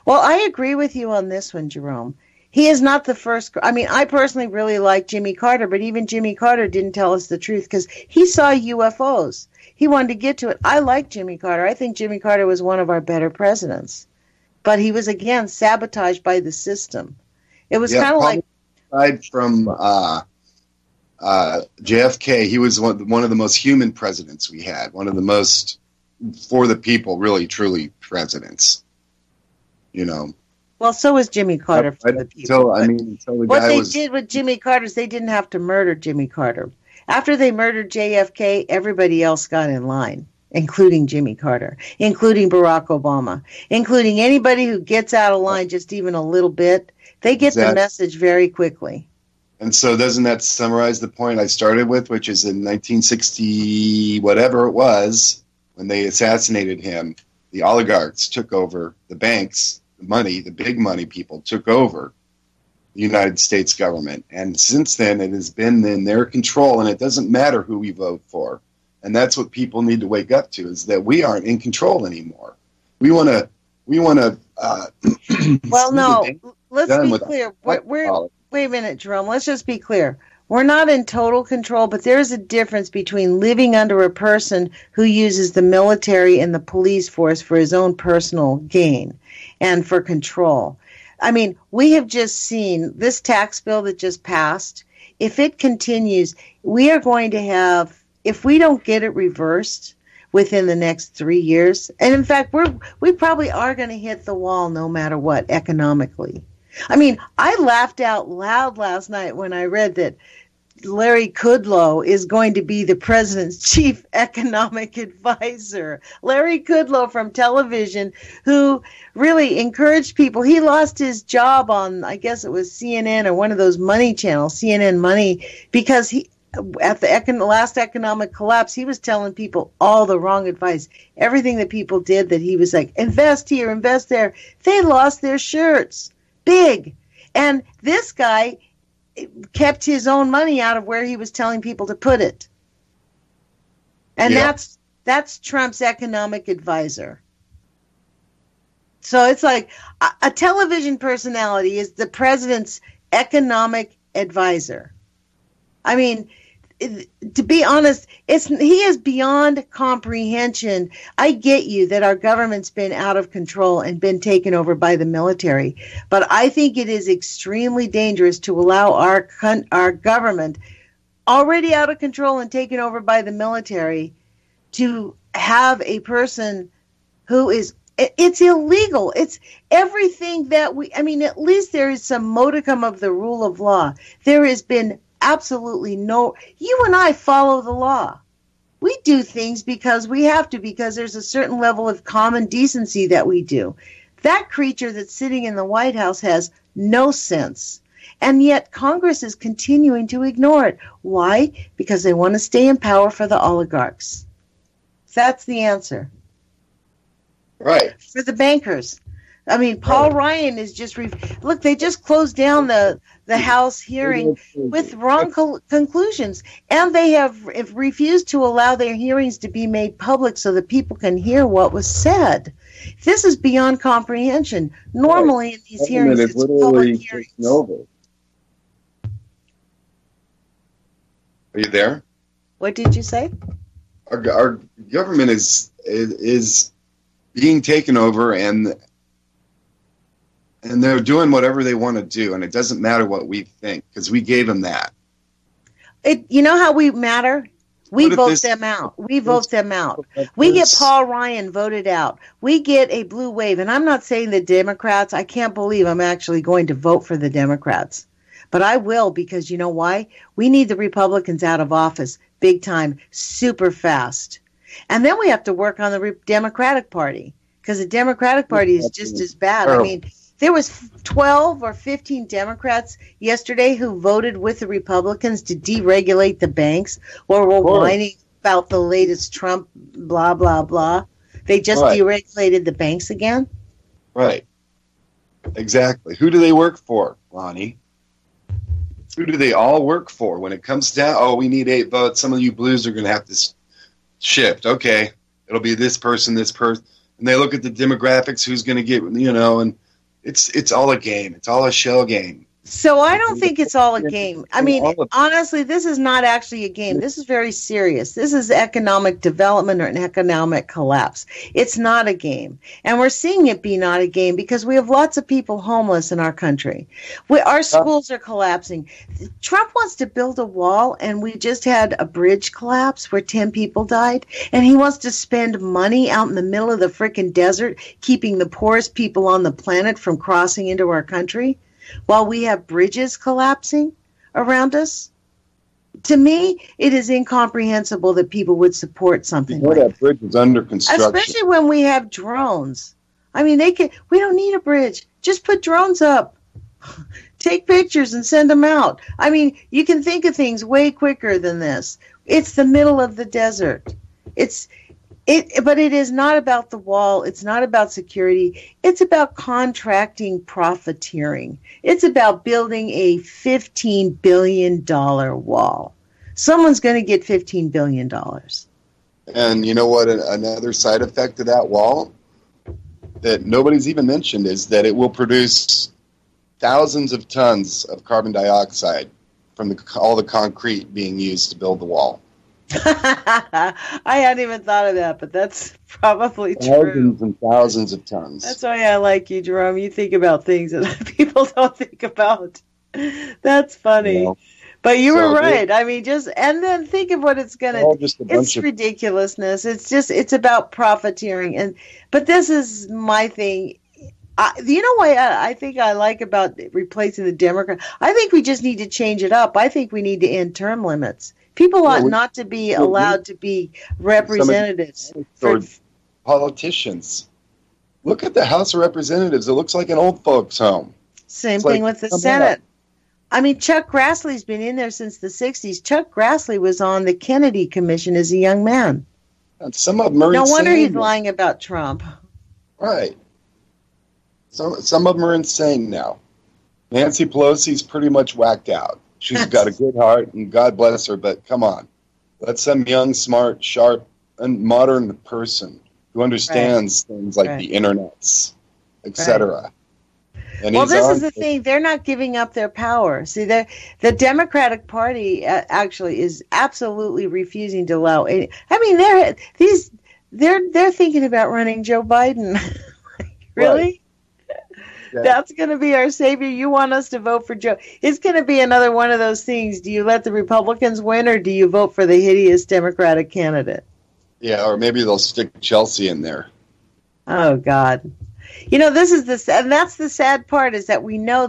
S1: Well, I agree with you on this one, Jerome. He is not the first. I mean, I personally really like Jimmy Carter, but even Jimmy Carter didn't tell us the truth because he saw UFOs. He wanted to get to it. I like Jimmy Carter. I think Jimmy Carter was one of our better presidents. But he was, again, sabotaged by the system. It was kind of like...
S2: Aside from JFK, he was one of the most human presidents we had, one of the most for the people, really, truly presidents. You know.
S1: Well, so was Jimmy Carter for the people.
S2: What
S1: they did with Jimmy Carter is they didn't have to murder Jimmy Carter. After they murdered JFK, everybody else got in line, including Jimmy Carter, including Barack Obama, including anybody who gets out of line just even a little bit. They get the message very quickly.
S2: And so doesn't that summarize the point I started with, which is in 1960, whatever it was, when they assassinated him, the oligarchs took over the banks. Money, the big money people took over the United States government. And since then, it has been in their control, and it doesn't matter who we vote for. And that's what people need to wake up to, is that we aren't in control anymore. We want to
S1: well, no, let's be clear. Wait a minute, Jerome. Let's just be clear. We're not in total control, but there's a difference between living under a person who uses the military and the police force for his own personal gain and for control. I mean, we have just seen this tax bill that just passed. If it continues, we are going to have, if we don't get it reversed within the next 3 years, and in fact, we probably are going to hit the wall no matter what economically. I mean, I laughed out loud last night when I read that Larry Kudlow is going to be the president's chief economic advisor. Larry Kudlow from television, who really encouraged people. He lost his job on, I guess it was CNN or one of those money channels, CNN Money, because he, at the last economic collapse, he was telling people all the wrong advice. Everything that people did that he was like, invest here, invest there. They lost their shirts. Big. And this guy kept his own money out of where he was telling people to put it. And that's Trump's economic advisor. So it's like a television personality is the president's economic advisor. I mean, to be honest, he is beyond comprehension. I get you that our government's been out of control and been taken over by the military, but I think it is extremely dangerous to allow our government, already out of control and taken over by the military, to have a person who is, it's illegal. It's everything that at least there is some modicum of the rule of law. There has been absolutely no, you and I follow the law. We do things because we have to, because there's a certain level of common decency that we do. That creature that's sitting in the White House has no sense. And yet Congress is continuing to ignore it. Why? Because they want to stay in power for the oligarchs. That's the answer.
S2: Right.
S1: For the bankers. I mean, Paul Ryan is just look. They just closed down the House hearing with wrong conclusions, and they have refused to allow their hearings to be made public so that people can hear what was said. This is beyond comprehension. Normally, in these hearings, it's public hearings.
S2: Over. Are you there?
S1: What did you say?
S2: Our government is being taken over, and they're doing whatever they want to do, and it doesn't matter what we think because we gave them that.
S1: You know how we matter? We vote them out. We vote them out. We get Paul Ryan voted out. We get a blue wave. And I'm not saying the Democrats. I can't believe I'm actually going to vote for the Democrats. But I will, because you know why? We need the Republicans out of office big time, super fast. And then we have to work on the Democratic Party, because the Democratic Party is just as bad. I mean, there was 12 or 15 Democrats yesterday who voted with the Republicans to deregulate the banks, or were whining about the latest Trump blah, blah, blah. They just deregulated the banks again.
S2: Right. Exactly. Who do they work for, Lonnie? Who do they all work for? When it comes down, we need 8 votes. Some of you blues are going to have to shift. Okay, it'll be this person. And they look at the demographics, who's going to get, and it's all a game. It's all a shell game.
S1: So I don't think it's all a game. I mean, honestly, this is not actually a game. This is very serious. This is economic development or an economic collapse. It's not a game. And we're seeing it be not a game because we have lots of people homeless in our country. Our schools are collapsing. Trump wants to build a wall, and we just had a bridge collapse where 10 people died. And he wants to spend money out in the middle of the frickin' desert, keeping the poorest people on the planet from crossing into our country, while we have bridges collapsing around us. To me, it is incomprehensible that people would support something like
S2: that. Bridge is under construction.
S1: Especially when we have drones. I mean, we don't need a bridge. Just put drones up. Take pictures and send them out. I mean, you can think of things way quicker than this. It's the middle of the desert. But it is not about the wall. It's not about security. It's about contracting profiteering. It's about building a $15 billion wall. Someone's going to get $15 billion.
S2: And you know what? Another side effect of that wall that nobody's even mentioned is that it will produce thousands of tons of carbon dioxide from all the concrete being used to build the wall.
S1: I hadn't even thought of that, but that's probably true.
S2: Thousands and thousands of tons.
S1: That's why I like you, Jerome. You think about things that people don't think about. That's funny. Yeah. But you were right. I mean, and then think of what it's going to do. It's ridiculousness. It's about profiteering. But this is my thing. You know what I think I like about replacing the Democrat? I think we just need to change it up. I think we need to end term limits. People ought not to be allowed to be representatives.
S2: Or politicians. Look at the House of Representatives. It looks like an old folks' home.
S1: Same thing with the Senate. I mean, Chuck Grassley's been in there since the 60s. Chuck Grassley was on the Kennedy Commission as a young man.
S2: And some of them are insane.
S1: No wonder he's lying about Trump.
S2: Right. Some of them are insane now. Nancy Pelosi's pretty much whacked out. She's got a good heart, and God bless her, but come on. Let some young, smart, sharp, and modern person who understands things like the internets, etc.
S1: Right. Well, this is the thing. They're not giving up their power. See, the Democratic Party actually is absolutely refusing to allow any. I mean, they're thinking about running Joe Biden. Really? Right. Yeah. That's going to be our savior. You want us to vote for Joe. It's going to be another one of those things. Do you let the Republicans win, or do you vote for the hideous Democratic candidate?
S2: Yeah, or maybe they'll stick Chelsea in there.
S1: Oh, God. You know, and that's the sad part, is that we know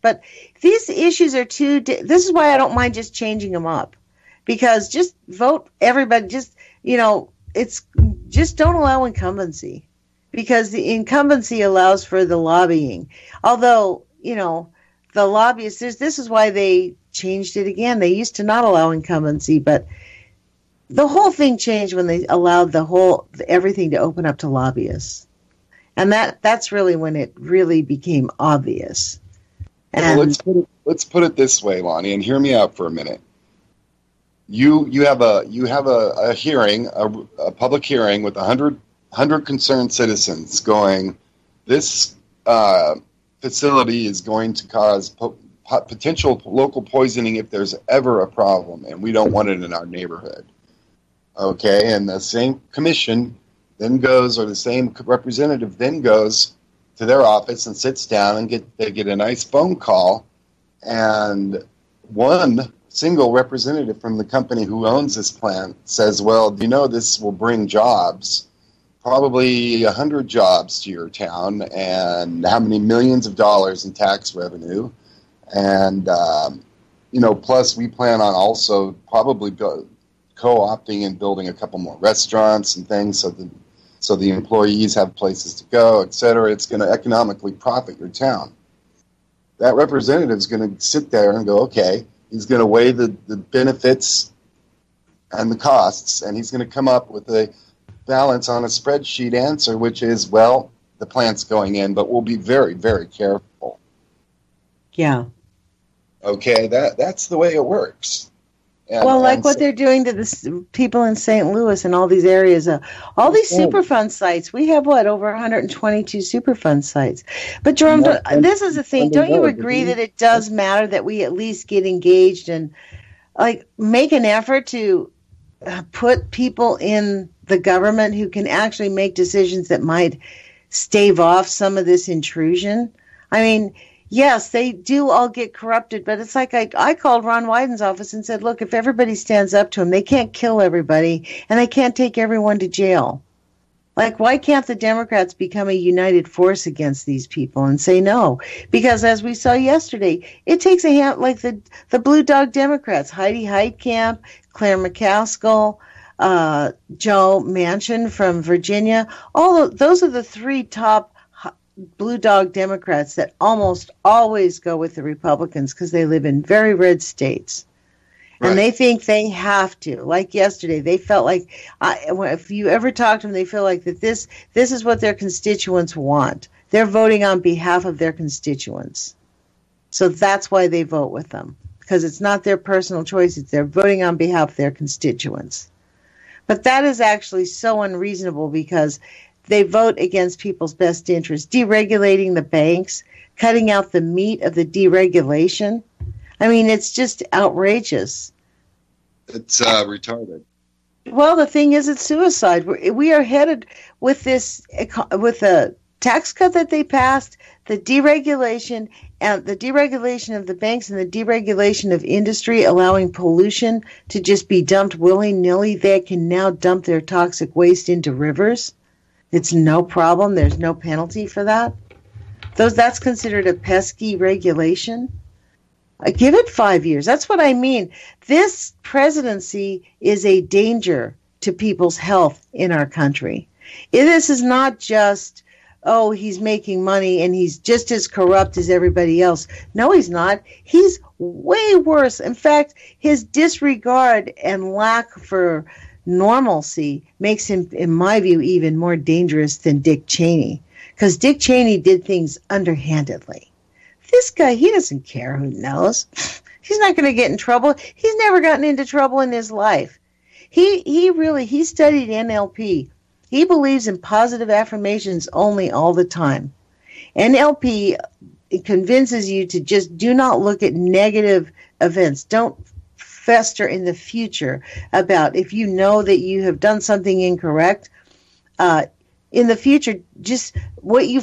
S1: but these issues are this is why I don't mind just changing them up. Because just vote everybody, just don't allow incumbency. Because the incumbency allows for the lobbying. Although, the lobbyists, this is why they changed it again. They used to not allow incumbency, but the whole thing changed when they allowed everything to open up to lobbyists. And that's really when it really became obvious. And
S2: well, let's put it this way, Lonnie, and hear me out for a minute. You have a hearing, a public hearing with 100 concerned citizens going, this facility is going to cause potential local poisoning if there's ever a problem, and we don't want it in our neighborhood. Okay, and the same commission then goes, or the same representative then goes to their office and sits down and they get a nice phone call, and one single representative from the company who owns this plant says, well, do you know this will bring jobs, probably 100 jobs to your town, and how many millions of dollars in tax revenue, and plus we plan on also probably co-opting and building a couple more restaurants and things so the employees have places to go, et cetera. It's going to economically profit your town. That representative is going to sit there and go, okay, he's going to weigh the benefits and the costs, and he's going to come up with a balance on a spreadsheet answer, which is, well, the plant's going in, but we'll be very, very careful.
S1: Yeah.
S2: Okay, that's the way it works.
S1: What they're doing to the people in St. Louis and all these areas, all these Superfund sites. We have, over 122 Superfund sites. But, Jerome, this is the thing. Don't you agree that it does matter that we at least get engaged and, make an effort to put people in the government who can actually make decisions that might stave off some of this intrusion? I mean, yes, they do all get corrupted, but it's like I called Ron Wyden's office and said, look, if everybody stands up to him, they can't kill everybody, and they can't take everyone to jail. Why can't the Democrats become a united force against these people and say no? Because as we saw yesterday, it takes a hand, like the Blue Dog Democrats, Heidi Heitkamp, Claire McCaskill, Joe Manchin from Virginia. Those are the three top Blue Dog Democrats that almost always go with the Republicans because they live in very red states. Right. And they think they have to. Like yesterday, they felt like, if you ever talk to them, they feel like that this is what their constituents want. They're voting on behalf of their constituents. So that's why they vote with them, because it's not their personal choice. They're voting on behalf of their constituents. But that is actually so unreasonable because they vote against people's best interests, deregulating the banks, cutting out the meat of the deregulation. I mean, it's just outrageous.
S2: It's retarded.
S1: Well, the thing is, it's suicide. We are headed with the tax cut that they passed, the deregulation of the banks and the deregulation of industry, allowing pollution to just be dumped willy-nilly. They can now dump their toxic waste into rivers. It's no problem. There's no penalty for that. That's considered a pesky regulation. Give it 5 years. That's what I mean. This presidency is a danger to people's health in our country. This is not just, he's making money and he's just as corrupt as everybody else. No, he's not. He's way worse. In fact, his disregard and lack for normalcy makes him, in my view, even more dangerous than Dick Cheney. Because Dick Cheney did things underhandedly. This guy, he doesn't care who knows. He's not going to get in trouble. He's never gotten into trouble in his life. He studied NLP. He believes in positive affirmations only all the time. NLP convinces you to just do not look at negative events. Don't fester in the future about if you know that you have done something incorrect. In the future, just what you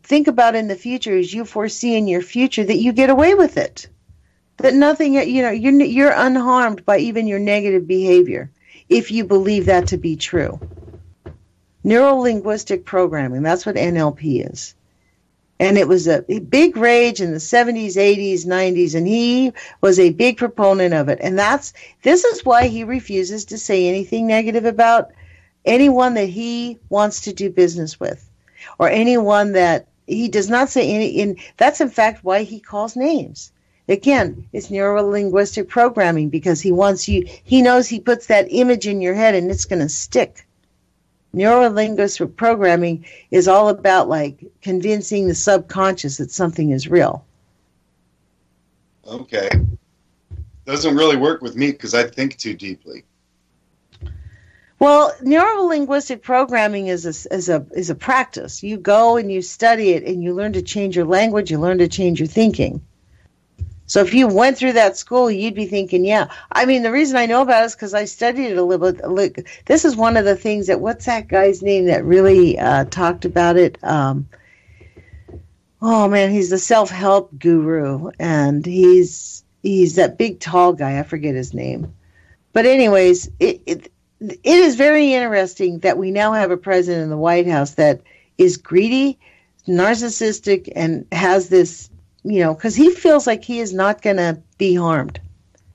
S1: think about in the future is you foresee in your future that you get away with it. That nothing, you're unharmed by even your negative behavior if you believe that to be true. Neuro-linguistic programming, that's what NLP is. And it was a big rage in the 70s, 80s, 90s, and he was a big proponent of it. And this is why he refuses to say anything negative about anyone that he wants to do business with, or anyone that he does not say any. That's in fact why he calls names. Again, it's neuro-linguistic programming because he wants you. He knows he puts that image in your head and it's going to stick. Neurolinguistic programming is all about like convincing the subconscious that something is real.
S2: Okay. Doesn't really work with me because I think too deeply.
S1: Well, neurolinguistic programming is a practice. You go and you study it and you learn to change your language, you learn to change your thinking. So if you went through that school, you'd be thinking, yeah. I mean, the reason I know about it is because I studied it a little bit. Look, this is one of the things that, what's that guy's name that really talked about it? Oh, man, he's the self-help guru, and he's that big, tall guy. I forget his name. But anyways, it is very interesting that we now have a president in the White House that is greedy, narcissistic, and has this, because he feels like he is not going to be harmed.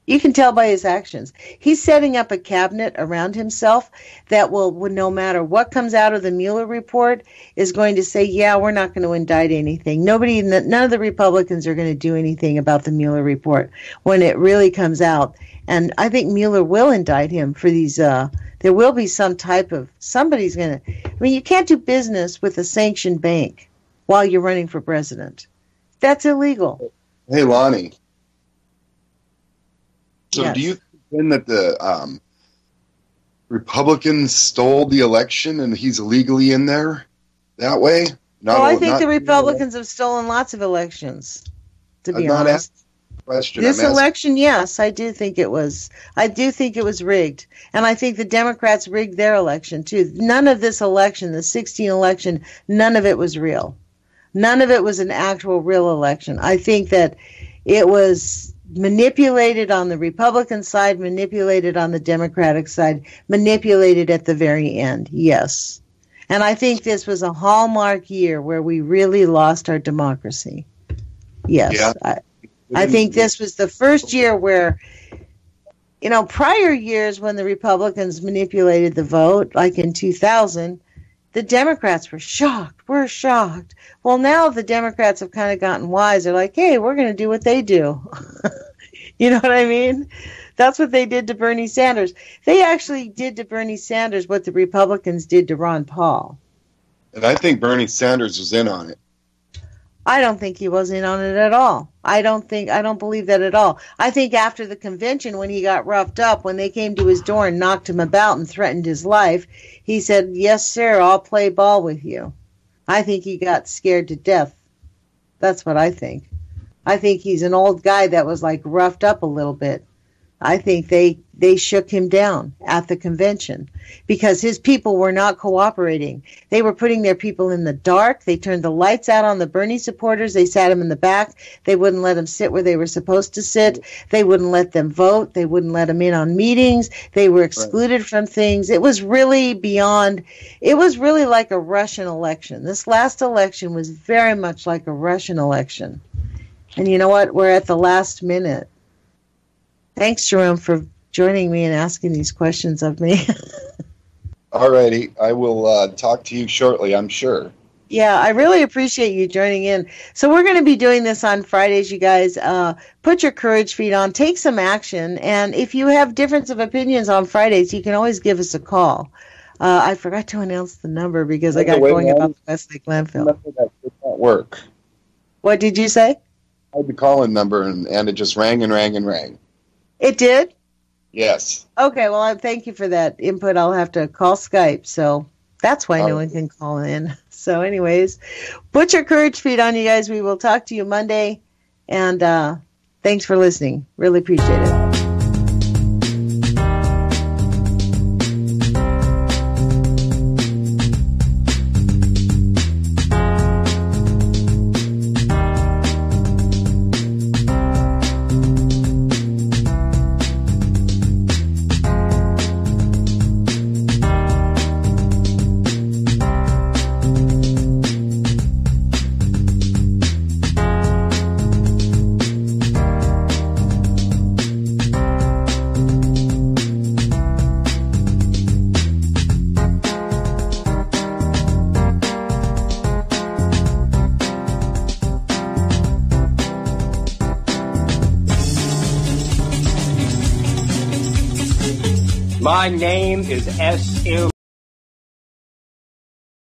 S1: You can tell by his actions. He's setting up a cabinet around himself that will, no matter what comes out of the Mueller report, is going to say, yeah, we're not going to indict anything. None of the Republicans are going to do anything about the Mueller report when it really comes out. And I think Mueller will indict him for these, there will be some type of, somebody's going to, I mean, you can't do business with a sanctioned bank while you're running for president. That's illegal.
S2: Hey, Lonnie. So
S1: yes.
S2: Do you think that the Republicans stole the election and he's illegally in there that way?
S1: I think the Republicans have stolen lots of elections, to be honest. This election, yes, I do think it was. I do think it was rigged. And I think the Democrats rigged their election, too. None of this election, the 2016 election, none of it was real. None of it was an actual real election. I think that it was manipulated on the Republican side, manipulated on the Democratic side, manipulated at the very end, yes. And I think this was a hallmark year where we really lost our democracy. Yes. Yeah. I think this was the first year where, prior years when the Republicans manipulated the vote, like in 2000, the Democrats were shocked. We're shocked. Well, now the Democrats have kind of gotten wise. They're like, hey, we're going to do what they do. You know what I mean? That's what they did to Bernie Sanders. They actually did to Bernie Sanders what the Republicans did to Ron Paul.
S2: And I think Bernie Sanders was in on it.
S1: I don't think he was in on it at all. I don't believe that at all. I think after the convention, when he got roughed up, when they came to his door and knocked him about and threatened his life, he said, yes, sir, I'll play ball with you. I think he got scared to death. That's what I think. I think he's an old guy that was like roughed up a little bit. I think they shook him down at the convention because his people were not cooperating. They were putting their people in the dark. They turned the lights out on the Bernie supporters. They sat them in the back. They wouldn't let them sit where they were supposed to sit. They wouldn't let them vote. They wouldn't let them in on meetings. They were excluded from things. It was really beyond, it was really like a Russian election. This last election was very much like a Russian election. And you know what? We're at the last minute. Thanks, Jerome, for joining me and asking these questions of me.
S2: All righty. I will talk to you shortly, I'm sure.
S1: Yeah, I really appreciate you joining in. So we're going to be doing this on Fridays, you guys. Put your courage feet on. Take some action. And if you have difference of opinions on Fridays, you can always give us a call. I forgot to announce the number because I got going about the Westlake landfill.
S2: That did not work.
S1: What did you say?
S2: I had the call-in number, and it just rang and rang and rang.
S1: It did?
S2: Yes.
S1: Okay, well, thank you for that input. I'll have to call Skype, so that's why no one can call in. So anyways, put your courage feet on, you guys. We will talk to you Monday, and thanks for listening. Really appreciate it.
S3: My name is S.M.